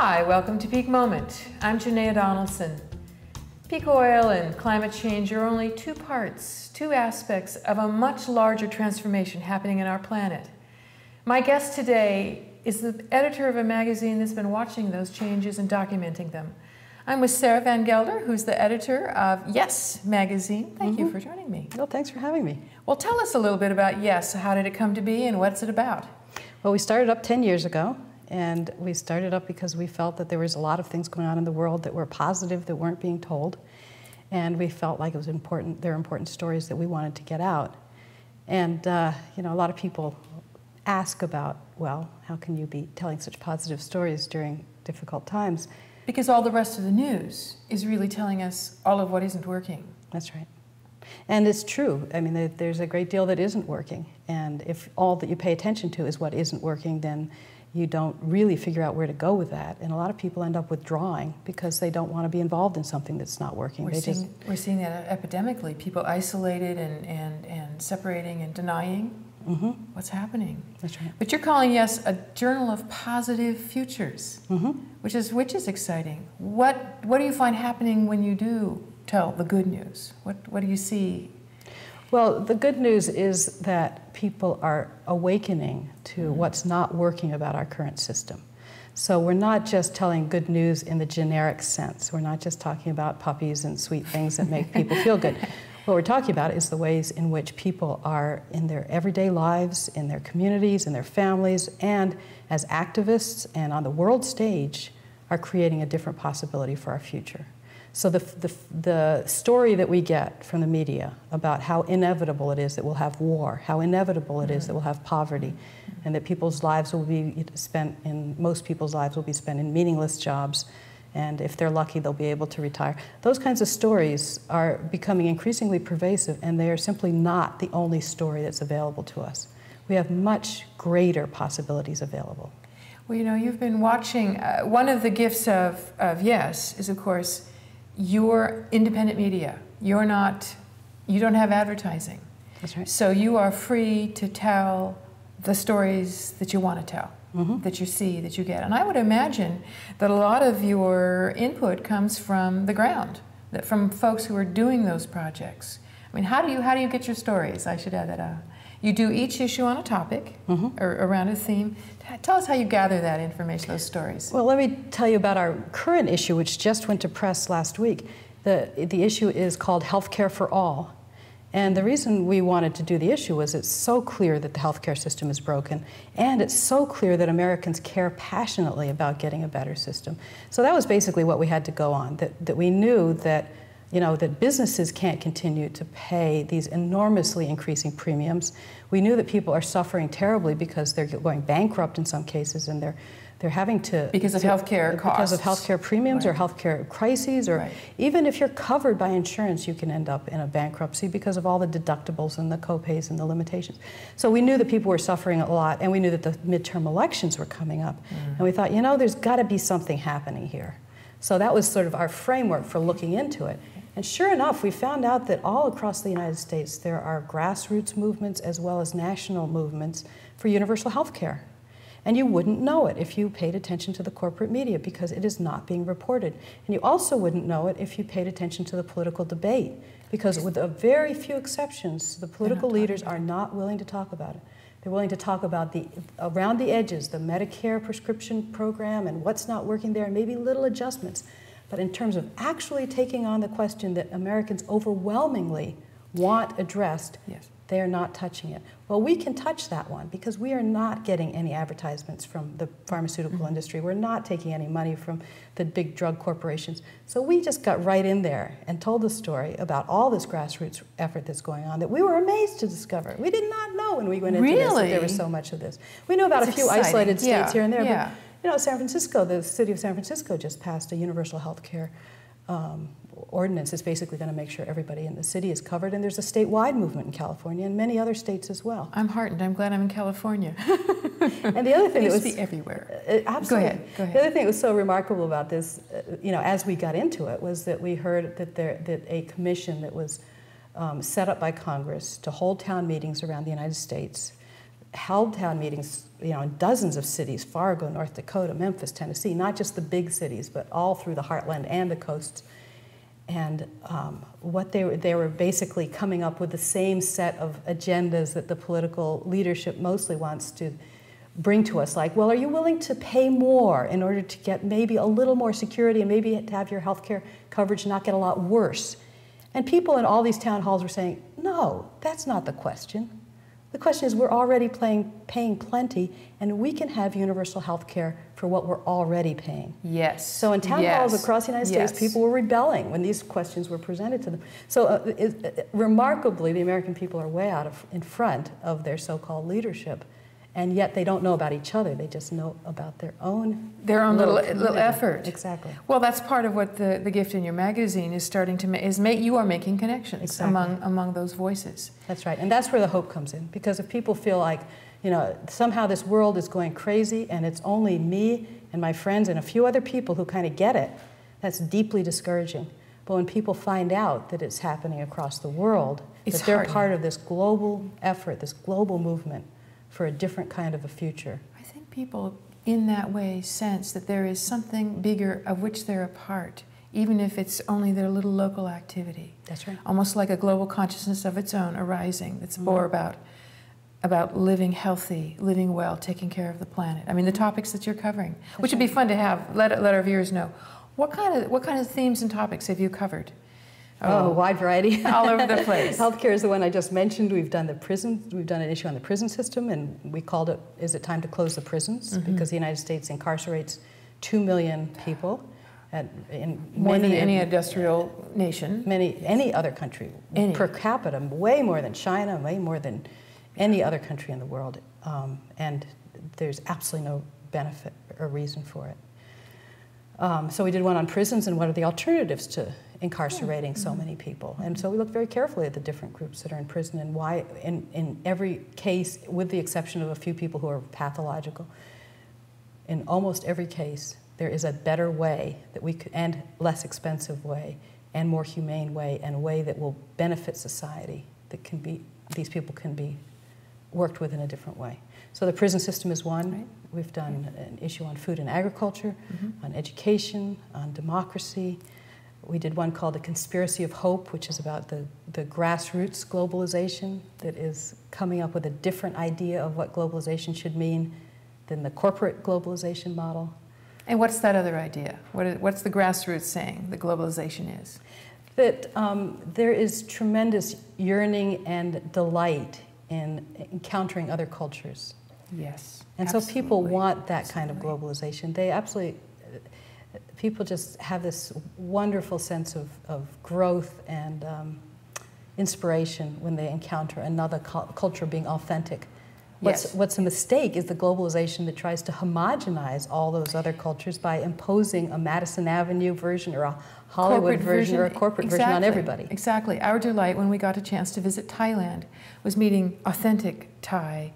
Hi, welcome to Peak Moment. I'm Janaea Donaldson. Peak oil and climate change are only two parts, two aspects of a much larger transformation happening in our planet. My guest today is the editor of a magazine that's been watching those changes and documenting them. I'm with Sarah Van Gelder, who's the editor of Yes magazine. Thank you for joining me. Well, thanks for having me. Well, tell us a little bit about Yes. How did it come to be and what's it about? Well, we started up 10 years ago, and we started up because we felt that there was a lot of things going on in the world that were positive that weren't being told, and we felt like it was important. There were important stories that we wanted to get out. And you know, a lot of people ask about, well, how can you be telling such positive stories during difficult times? Because all the rest of the news is really telling us all of what isn't working. That's right. And it's true. I mean, there's a great deal that isn't working. And if all that you pay attention to is what isn't working, then you don't really figure out where to go with that. And a lot of people end up withdrawing because they don't want to be involved in something that's not working. We're seeing that epidemically. People isolated and separating and denying what's happening. That's right. But you're calling Yes a journal of positive futures, which is exciting. What do you find happening when you do tell the good news? What do you see? Well, the good news is that people are awakening to what's not working about our current system. So we're not just telling good news in the generic sense. We're not just talking about puppies and sweet things that make people feel good. What we're talking about is the ways in which people are in their everyday lives, in their communities, in their families, and as activists and on the world stage are creating a different possibility for our future. So the story that we get from the media about how inevitable it is that we'll have war, how inevitable it is that we'll have poverty, and that people's lives will be spent in, most people's lives will be spent in meaningless jobs, and if they're lucky, they'll be able to retire. Those kinds of stories are becoming increasingly pervasive, and they are simply not the only story that's available to us. We have much greater possibilities available. Well, you know, you've been watching, one of the gifts of Yes is, of course, you're independent media. You don't have advertising. That's right. So you are free to tell the stories that you want to tell, that you see, that you get. And I would imagine that a lot of your input comes from the ground, that from folks who are doing those projects. I mean, how do you get your stories? I should add that out. You do each issue on a topic or around a theme. Tell us how you gather that information, those stories. Well, let me tell you about our current issue, which just went to press last week. The issue is called Healthcare for All. And the reason we wanted to do the issue was it's so clear that the healthcare system is broken, and it's so clear that Americans care passionately about getting a better system. So that was basically what we had to go on, that we knew that that businesses can't continue to pay these enormously increasing premiums. We knew that people are suffering terribly because they're going bankrupt in some cases, and they're having to... Because of healthcare costs. Because of healthcare premiums, or healthcare crises, or even if you're covered by insurance, you can end up in a bankruptcy because of all the deductibles and the co-pays and the limitations. So we knew that people were suffering a lot, and we knew that the midterm elections were coming up. And we thought, there's got to be something happening here. So that was sort of our framework for looking into it. And sure enough, we found out that all across the United States there are grassroots movements as well as national movements for universal health care. And you wouldn't know it if you paid attention to the corporate media because it is not being reported. And you also wouldn't know it if you paid attention to the political debate because with a very few exceptions, the political leaders are not willing to talk about it. They're willing to talk about around the edges, the Medicare prescription program and what's not working there and maybe little adjustments. But in terms of actually taking on the question that Americans overwhelmingly want addressed, they are not touching it. Well, we can touch that one because we are not getting any advertisements from the pharmaceutical industry. We're not taking any money from the big drug corporations. So we just got right in there and told the story about all this grassroots effort that's going on that we were amazed to discover. We did not know when we went into this that there was so much of this. We knew about a few isolated states here and there, but San Francisco, the city of San Francisco just passed a universal health care ordinance. It's basically going to make sure everybody in the city is covered, and there's a statewide movement in California and many other states as well. I'm heartened. I'm glad I'm in California. And the other thing that was be everywhere. Absolutely. Go ahead. The other thing that was so remarkable about this, as we got into it, was that we heard that a commission that was set up by Congress to hold town meetings around the United States held town meetings, in dozens of cities, Fargo, North Dakota, Memphis, Tennessee, not just the big cities, but all through the heartland and the coasts. And what they were basically coming up with the same set of agendas that the political leadership mostly wants to bring to us, like, well, are you willing to pay more in order to get maybe a little more security and maybe to have your health care coverage not get a lot worse? And people in all these town halls were saying, no, that's not the question. The question is, we're already paying plenty, and we can have universal health care for what we're already paying. Yes. So in town halls across the United States, people were rebelling when these questions were presented to them. So remarkably, the American people are way in front of their so-called leadership, and yet they don't know about each other. They just know about their own little effort. Exactly. Well, that's part of what the gift in your magazine is starting to make. You are making connections among those voices. That's right, and that's where the hope comes in. Because if people feel like, somehow this world is going crazy and it's only me and my friends and a few other people who kind of get it, that's deeply discouraging. But when people find out that it's happening across the world, that they're part of this global effort, this global movement for a different kind of a future. I think people in that way sense that there is something bigger of which they're a part, even if it's only their little local activity. That's right. Almost like a global consciousness of its own arising that's more about living healthy, living well, taking care of the planet. I mean, the topics that you're covering, which would be fun to have, let our viewers know. What kind of themes and topics have you covered? Oh, a wide variety. All over the place. Healthcare is the one I just mentioned. We've done the prison. We've done an issue on the prison system, and we called it, "Is it time to close the prisons?" Because the United States incarcerates 2 million people. More than any industrial nation. Any other country. Per capita, way more than China, way more than any other country in the world. And there's absolutely no benefit or reason for it. So we did one on prisons and what are the alternatives to incarcerating so many people. And so we looked very carefully at the different groups that are in prison and why, in every case, with the exception of a few people who are pathological, in almost every case, there is a better way that we could, and less expensive way, and more humane way, and a way that will benefit society, that can be, these people can be worked with in a different way. So the prison system is one. Right. We've done an issue on food and agriculture, on education, on democracy. We did one called The Conspiracy of Hope, which is about the grassroots globalization that is coming up with a different idea of what globalization should mean than the corporate globalization model. And what's that other idea? What's the grassroots saying that globalization is? That there is tremendous yearning and delight in encountering other cultures. Yes. And so people want that kind of globalization. They absolutely, people just have this wonderful sense of growth and inspiration when they encounter another culture being authentic. What's a mistake is the globalization that tries to homogenize all those other cultures by imposing a Madison Avenue version or a Hollywood version or a corporate version on everybody. Exactly. Our delight when we got a chance to visit Thailand was meeting authentic Thai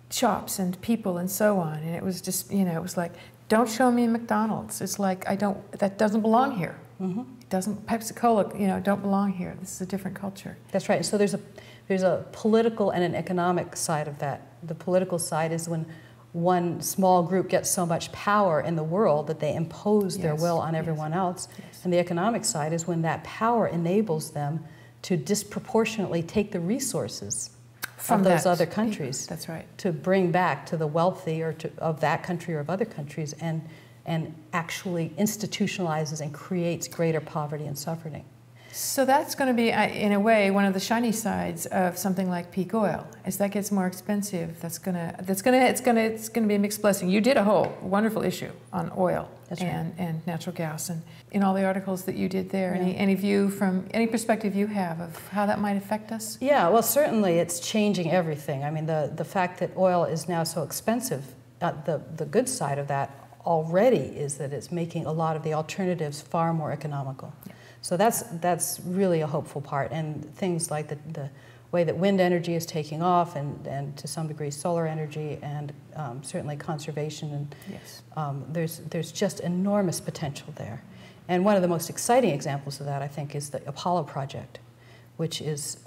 shops and people and so on. And it was just, it was like, don't show me McDonald's. It's like, that doesn't belong here. It doesn't, Pepsi-Cola, don't belong here. This is a different culture. That's right. So there's a political and an economic side of that. The political side is when one small group gets so much power in the world that they impose their will on everyone else. And the economic side is when that power enables them to disproportionately take the resources from those other countries. That's right. To bring back to the wealthy or of that country or of other countries and actually institutionalizes and creates greater poverty and suffering. So that's going to be, in a way, one of the shiny sides of something like peak oil. As that gets more expensive, it's going to be a mixed blessing. You did a whole wonderful issue on oil and natural gas, and in all the articles that you did there. Any view from any perspective you have of how that might affect us? Yeah, well, certainly it's changing everything. I mean, the fact that oil is now so expensive, the good side of that already is that it's making a lot of the alternatives far more economical. Yeah. So that's really a hopeful part, and things like the way that wind energy is taking off, and to some degree solar energy, and certainly conservation, and there's just enormous potential there. And one of the most exciting examples of that, I think, is the Apollo project, which is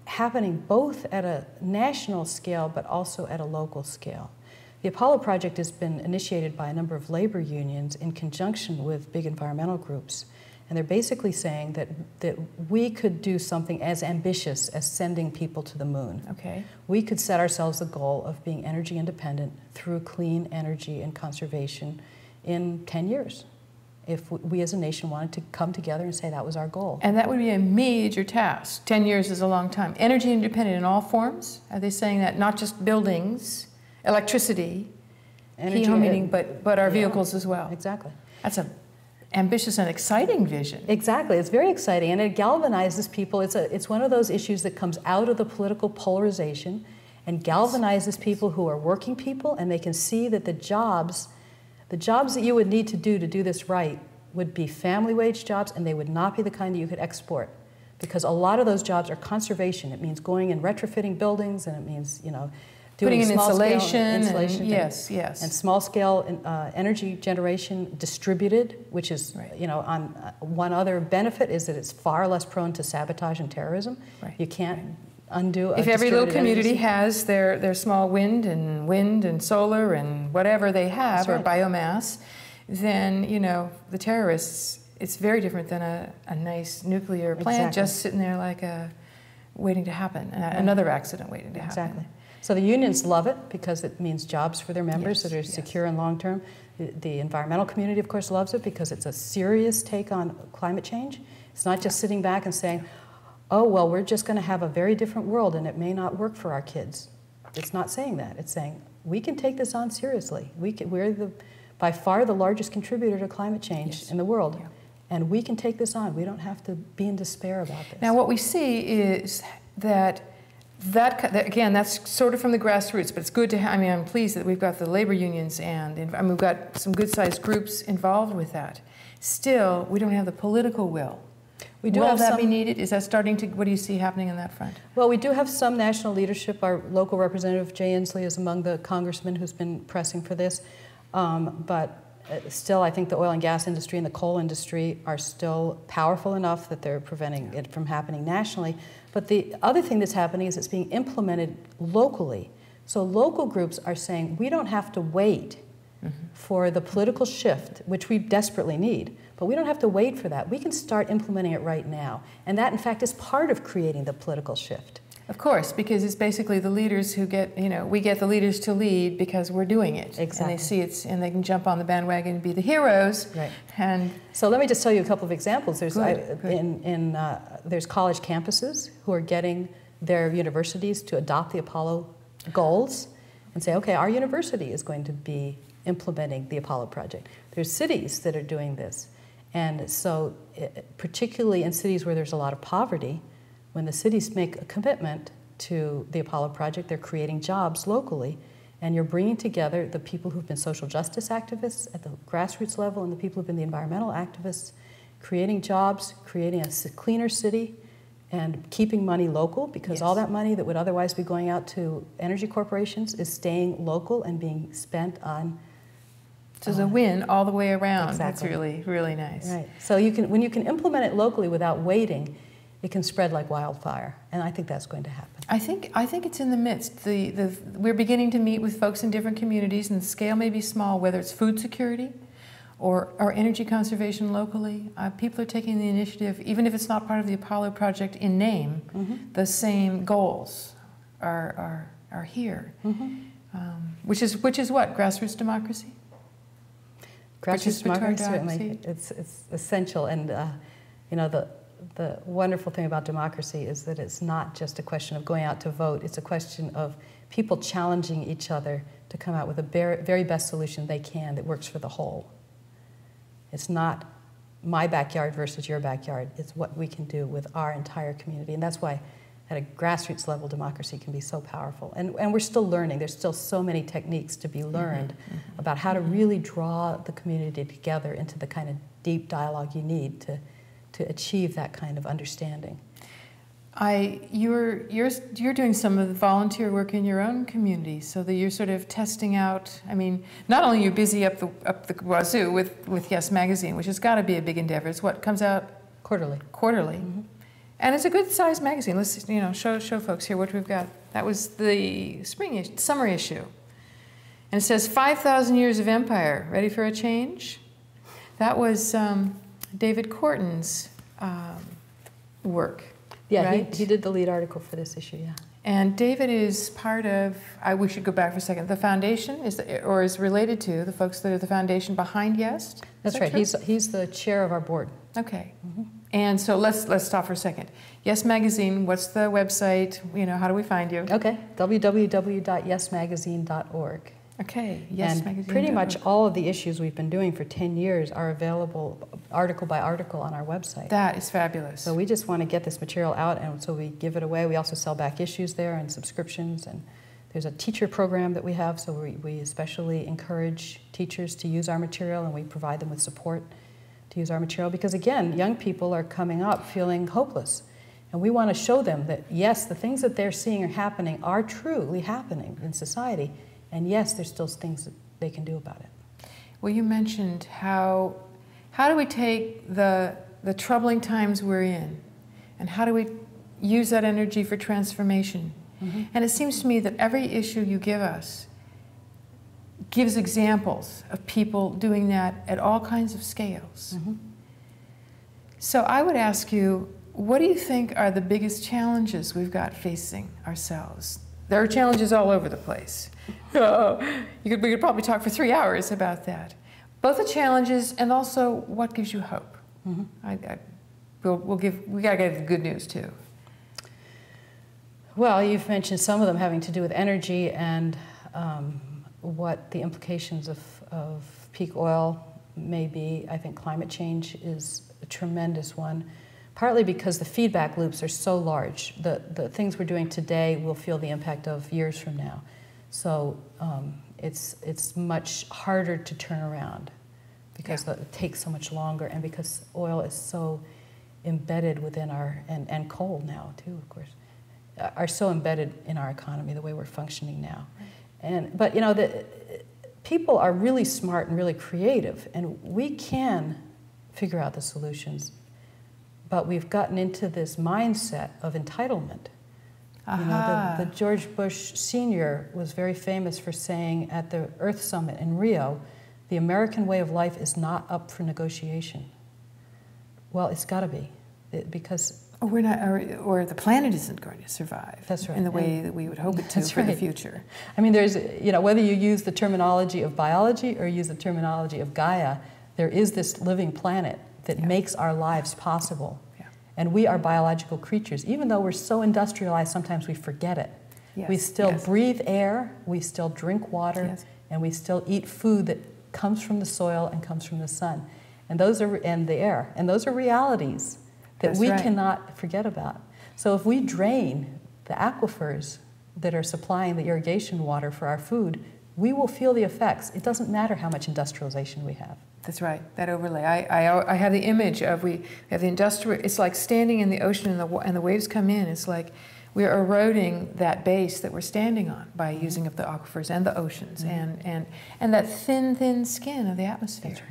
happening both at a national scale but also at a local scale. The Apollo project has been initiated by a number of labor unions in conjunction with big environmental groups. And they're basically saying that we could do something as ambitious as sending people to the moon. Okay. We could set ourselves the goal of being energy independent through clean energy and conservation in 10 years. If we as a nation wanted to come together and say that was our goal. And that would be a major task. 10 years is a long time. Energy independent in all forms? Are they saying that not just buildings, electricity, heat, home heating, but our vehicles as well? Exactly. That's an ambitious and exciting vision. Exactly. It's very exciting, and it galvanizes people. It's one of those issues that comes out of the political polarization and galvanizes people who are working people, and they can see that the jobs that you would need to do this right would be family wage jobs, and they would not be the kind that you could export, because a lot of those jobs are conservation. It means going and retrofitting buildings, and it means, you know, putting in insulation, and small-scale energy generation distributed, which is, you know, on one other benefit is that it's far less prone to sabotage and terrorism. Right. You can't undo a if every little community energy. Has their small wind and solar and whatever they have, or biomass, then, you know, the terrorists, it's very different than a nice nuclear plant just sitting there like waiting to happen, another accident waiting to happen. Exactly. So the unions love it because it means jobs for their members that are secure and long-term. The environmental community, of course, loves it because it's a serious take on climate change. It's not just sitting back and saying, oh, well, we're just going to have a very different world and it may not work for our kids. It's not saying that. It's saying, we can take this on seriously. We're by far the largest contributor to climate change in the world. Yeah. And we can take this on. We don't have to be in despair about this. Now, what we see is that again, that's sort of from the grassroots, but it's good to have, I mean, I'm pleased that we've got the labor unions and we've got some good-sized groups involved with that. Still, we don't have the political will. We do will have that be needed? Is that starting to, what do you see happening in that front? Well, we do have some national leadership. Our local representative, Jay Inslee, is among the congressmen who's been pressing for this. But still, I think the oil and gas industry and the coal industry are still powerful enough that they're preventing it from happening nationally. But the other thing that's happening is it's being implemented locally. So local groups are saying, we don't have to wait for the political shift, which we desperately need, but we don't have to wait for that. We can start implementing it right now. And that, in fact, is part of creating the political shift. Of course, because it's basically the leaders who get, you know, we get the leaders to lead because we're doing it. Exactly. And they see it, and they can jump on the bandwagon and be the heroes. Right. And so let me just tell you a couple of examples. There's, good. There's college campuses who are getting their universities to adopt the Apollo goals and say, okay, our university is going to be implementing the Apollo project. There's cities that are doing this. And so particularly in cities where there's a lot of poverty, when the cities make a commitment to the Apollo project, they're creating jobs locally, and you're bringing together the people who've been social justice activists at the grassroots level and the people who've been the environmental activists, creating jobs, creating a cleaner city, and keeping money local, because all that money that would otherwise be going out to energy corporations is staying local and being spent on. So it's a win all the way around. Exactly. That's really, really nice. Right. So when you can implement it locally without waiting, it can spread like wildfire, and I think that's going to happen. I think it's in the midst. We're beginning to meet with folks in different communities, and the scale may be small, whether it's food security or energy conservation locally. People are taking the initiative, even if it's not part of the Apollo project in name, the same goals are here. Which is what? Grassroots democracy? Grassroots democracy, certainly. It's essential, and you know, the wonderful thing about democracy is that it's not just a question of going out to vote. It's a question of people challenging each other to come out with the very best solution they can that works for the whole. It's not my backyard versus your backyard. It's what we can do with our entire community. And that's why at a grassroots level, democracy can be so powerful. And we're still learning. There's still so many techniques to be learned about how to really draw the community together into the kind of deep dialogue you need to achieve that kind of understanding. You're doing some of the volunteer work in your own community, so that you're sort of testing out. I mean, not only are you busy up the wazoo with Yes Magazine, which has got to be a big endeavor. It's what comes out quarterly. Quarterly, And it's a good-sized magazine. Let's show folks here what we've got. That was the summer issue. And it says 5,000 Years of Empire. Ready for a change? That was David Corton's work. Yeah, right? he did the lead article for this issue, yeah. And David is part of, we should go back for a second, the foundation, is related to the folks that are the foundation behind Yes? That's right. He's the chair of our board. Okay. Mm-hmm. And so let's stop for a second. Yes Magazine, what's the website? How do we find you? Okay, www.yesmagazine.org. Okay, Yes and Magazine. Pretty much all of the issues we've been doing for 10 years are available article by article on our website. That is fabulous. So we just want to get this material out, and so we give it away. We also sell back issues there and subscriptions, and there's a teacher program that we have, so we especially encourage teachers to use our material, and we provide them with support to use our material, because again, young people are coming up feeling hopeless. And we want to show them that, yes, the things that they're seeing are truly happening in society. And yes, there's still things that they can do about it. Well, you mentioned how do we take the troubling times we're in, and how do we use that energy for transformation? Mm-hmm. And it seems to me that every issue you give us gives examples of people doing that at all kinds of scales. Mm-hmm. So I would ask you, what do you think are the biggest challenges we've got facing ourselves? There are challenges all over the place. We could probably talk for 3 hours about that. Both the challenges and also what gives you hope. Mm-hmm. We got to get the good news too. Well, you've mentioned some of them having to do with energy and what the implications of peak oil may be. I think climate change is a tremendous one. Partly because the feedback loops are so large. The things we're doing today we'll feel the impact of years from now. So it's much harder to turn around because it takes so much longer, and because oil is so embedded within and coal now too, of course, are so embedded in our economy, the way we're functioning now. But people are really smart and really creative, and we can figure out the solutions. But we've gotten into this mindset of entitlement. The George Bush Sr. was very famous for saying at the Earth Summit in Rio, the American way of life is not up for negotiation. Well, it's got to be, because we're not, or the planet isn't going to survive. That's right. In the way that we would hope it to for the future. I mean, there's, whether you use the terminology of biology or use the terminology of Gaia, there is this living planet that makes our lives possible. Yeah. And we are biological creatures. Even though we're so industrialized, sometimes we forget it. Yes. We still breathe air, we still drink water, and we still eat food that comes from the soil and comes from the sun. And those are, and the air. And those are realities that we cannot forget about. So if we drain the aquifers that are supplying the irrigation water for our food, we will feel the effects. It doesn't matter how much industrialization we have. That's right, that overlay. I have the image of, we have the industrial, it's like standing in the ocean and the waves come in. It's like we're eroding that base that we're standing on by using up the aquifers and the oceans and that thin skin of the atmosphere. That's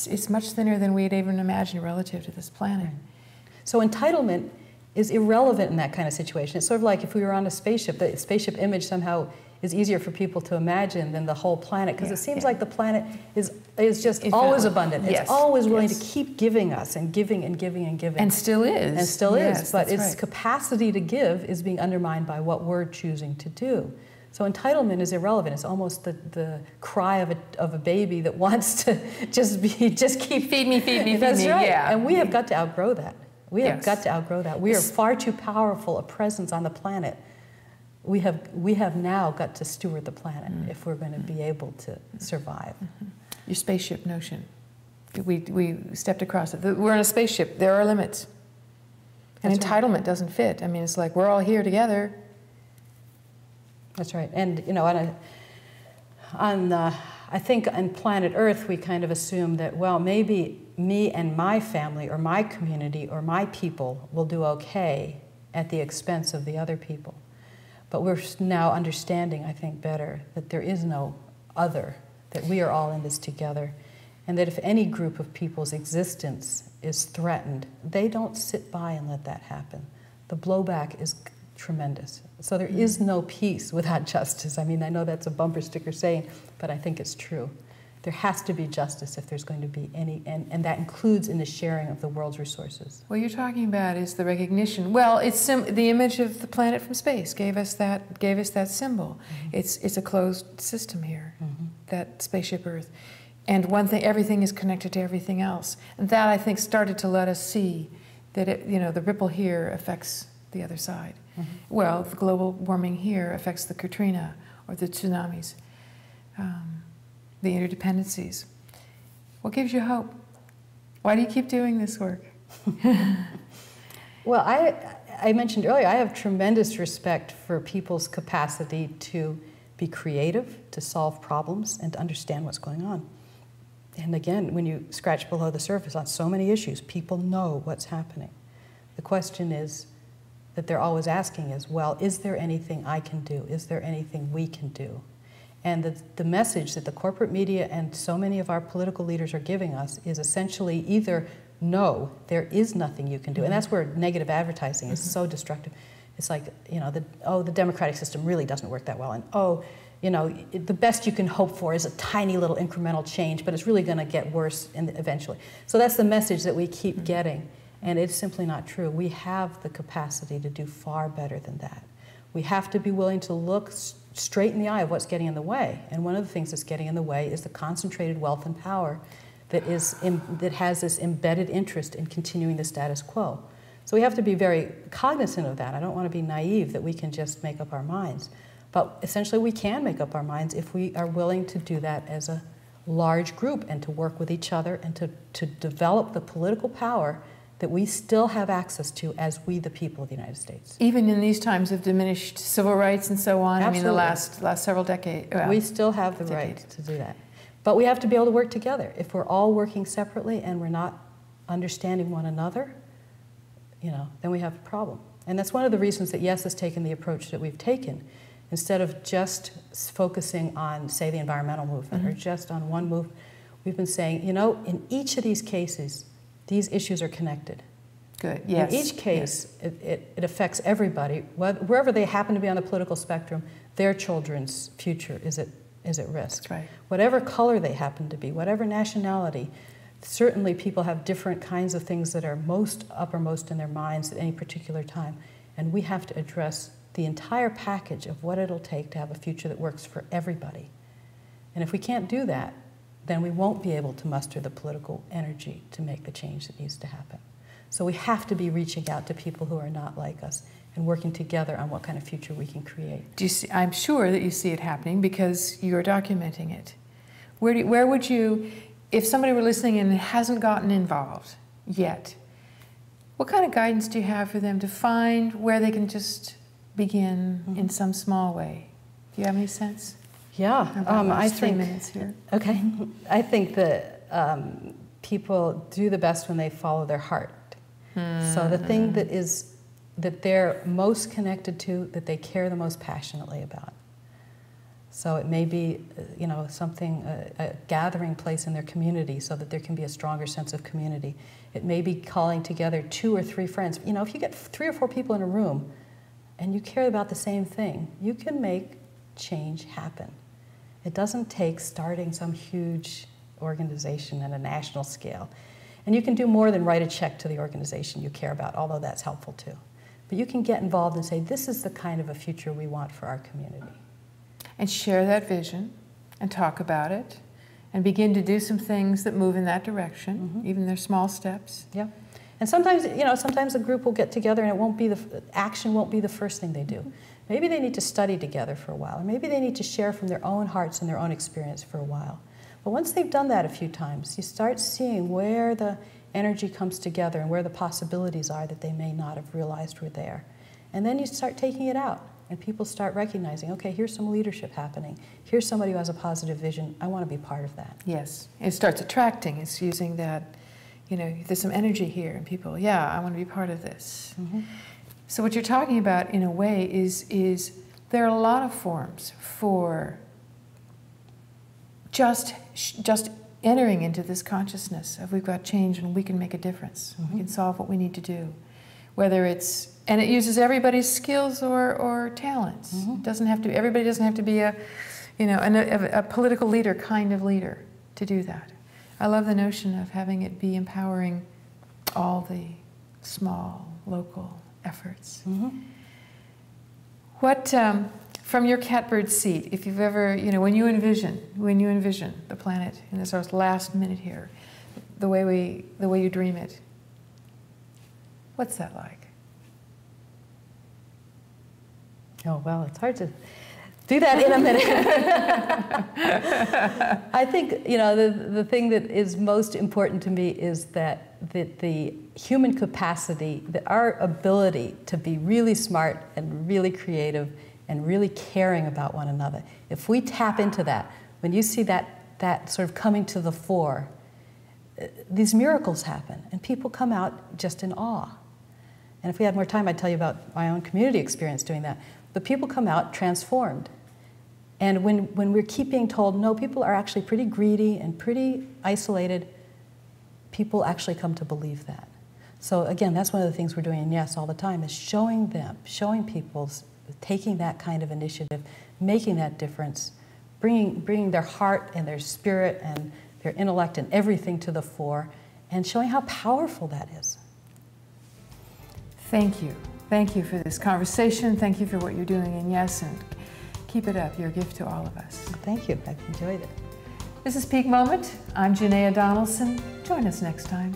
right. It's much thinner than we'd even imagine relative to this planet. Right. So entitlement is irrelevant in that kind of situation. It's sort of like if we were on a spaceship, the spaceship image somehow is easier for people to imagine than the whole planet, because it seems like the planet is just always abundant. It's always willing to keep giving us and giving and giving and giving. And still is. And still is. But its capacity to give is being undermined by what we're choosing to do. So entitlement is irrelevant. It's almost the cry of a baby that wants to just keep feed me. That's right. Yeah. And we have got to outgrow that. We have got to outgrow that. We are far too powerful a presence on the planet. We have now got to steward the planet if we're going to be able to survive. Your spaceship notion. We stepped across it. We're in a spaceship. There are limits. And entitlement doesn't fit. I mean, it's like we're all here together. That's right. And, I think on planet Earth, we kind of assume that, well, maybe me and my family or my community or my people will do okay at the expense of the other people. But we're now understanding, I think, better that there is no other, that we are all in this together, and that if any group of people's existence is threatened, they don't sit by and let that happen. The blowback is tremendous. So there is no peace without justice. I mean, I know that's a bumper sticker saying, but I think it's true. There has to be justice if there's going to be any, and that includes in the sharing of the world's resources. What you're talking about is the recognition. Well, it's the image of the planet from space gave us that symbol. It's a closed system here, that spaceship Earth. And one thing, everything is connected to everything else. And that, I think, started to let us see that the ripple here affects the other side. Well, the global warming here affects the Katrina or the tsunamis, the interdependencies. What gives you hope? Why do you keep doing this work? Well, I mentioned earlier, I have tremendous respect for people's capacity to be creative, to solve problems, and to understand what's going on. And again, when you scratch below the surface on so many issues, people know what's happening. The question is, that they're always asking is, well, is there anything I can do? Is there anything we can do? And the message that the corporate media and so many of our political leaders are giving us is essentially either, no, there is nothing you can do. And that's where negative advertising is so destructive. It's like, the democratic system really doesn't work that well. And the best you can hope for is a tiny little incremental change, but it's really going to get worse eventually. So that's the message that we keep getting. And it's simply not true. We have the capacity to do far better than that. We have to be willing to look straight in the eye of what's getting in the way. And one of the things that's getting in the way is the concentrated wealth and power that has this embedded interest in continuing the status quo. So we have to be very cognizant of that. I don't want to be naive that we can just make up our minds. But essentially we can make up our minds if we are willing to do that as a large group and to work with each other and to develop the political power that we still have access to as we, the people of the United States. Even in these times of diminished civil rights and so on, Absolutely. I mean, the last several decades. Well, we still have the right to do that. But we have to be able to work together. If we're all working separately and we're not understanding one another, then we have a problem. And that's one of the reasons that YES has taken the approach that we've taken. Instead of just focusing on, say, the environmental movement or just on one movement, we've been saying, in each of these cases, these issues are connected. Good, yes. In each case, it affects everybody. Wherever they happen to be on the political spectrum, their children's future is at risk. That's right. Whatever color they happen to be, whatever nationality, certainly people have different kinds of things that are most uppermost in their minds at any particular time. And we have to address the entire package of what it'll take to have a future that works for everybody. And if we can't do that, then we won't be able to muster the political energy to make the change that needs to happen. So we have to be reaching out to people who are not like us and working together on what kind of future we can create. I'm sure that you see it happening because you're documenting it. Where would you, if somebody were listening and hasn't gotten involved yet, what kind of guidance do you have for them to find where they can just begin in some small way? Do you have any sense? Yeah, I think 3 minutes here. Okay, I think that people do the best when they follow their heart. So the thing that they're most connected to, that they care the most passionately about. So it may be, something, a gathering place in their community so that there can be a stronger sense of community. It may be calling together 2 or 3 friends. If you get 3 or 4 people in a room and you care about the same thing, you can make change happen. It doesn't take starting some huge organization at a national scale. And you can do more than write a check to the organization you care about, although that's helpful too. But you can get involved and say, this is the kind of a future we want for our community. And share that vision and talk about it and begin to do some things that move in that direction, even their small steps. Yeah. And sometimes, sometimes a group will get together and it won't be action won't be the first thing they do. Maybe they need to study together for a while, or maybe they need to share from their own hearts and their own experience for a while. But once they've done that a few times, you start seeing where the energy comes together and where the possibilities are that they may not have realized were there. And then you start taking it out, and people start recognizing, okay, here's some leadership happening. Here's somebody who has a positive vision. I want to be part of that. Yes. It starts attracting. It's using that, there's some energy here, and people, yeah, I want to be part of this. So what you're talking about, in a way, is there are a lot of forms for just entering into this consciousness of we've got change and we can make a difference. We can solve what we need to do. Whether it's, and it uses everybody's skills or talents. It doesn't have to, everybody doesn't have to be a, you know, a political leader kind of leader to do that. I love the notion of having it be empowering all the small, local efforts. What, from your catbird seat, if you've ever, you know, when you envision the planet in this our last minute here, the way you dream it, what's that like? Oh, well, it's hard to do that in a minute. I think, you know, the thing that is most important to me is that the human capacity, our ability to be really smart and really creative and really caring about one another. If we tap into that, when you see that sort of coming to the fore, these miracles happen, and people come out just in awe. And if we had more time, I'd tell you about my own community experience doing that. But people come out transformed. And when we keep being told, no, people are actually pretty greedy and pretty isolated, people actually come to believe that. So again, that's one of the things we're doing in Yes all the time, is showing people, taking that kind of initiative, making that difference, bringing their heart and their spirit and their intellect and everything to the fore, and showing how powerful that is. Thank you. Thank you for this conversation. Thank you for what you're doing in Yes, and keep it up. You're a gift to all of us. Thank you. I've enjoyed it. This is Peak Moment. I'm Janaea Donaldson. Join us next time.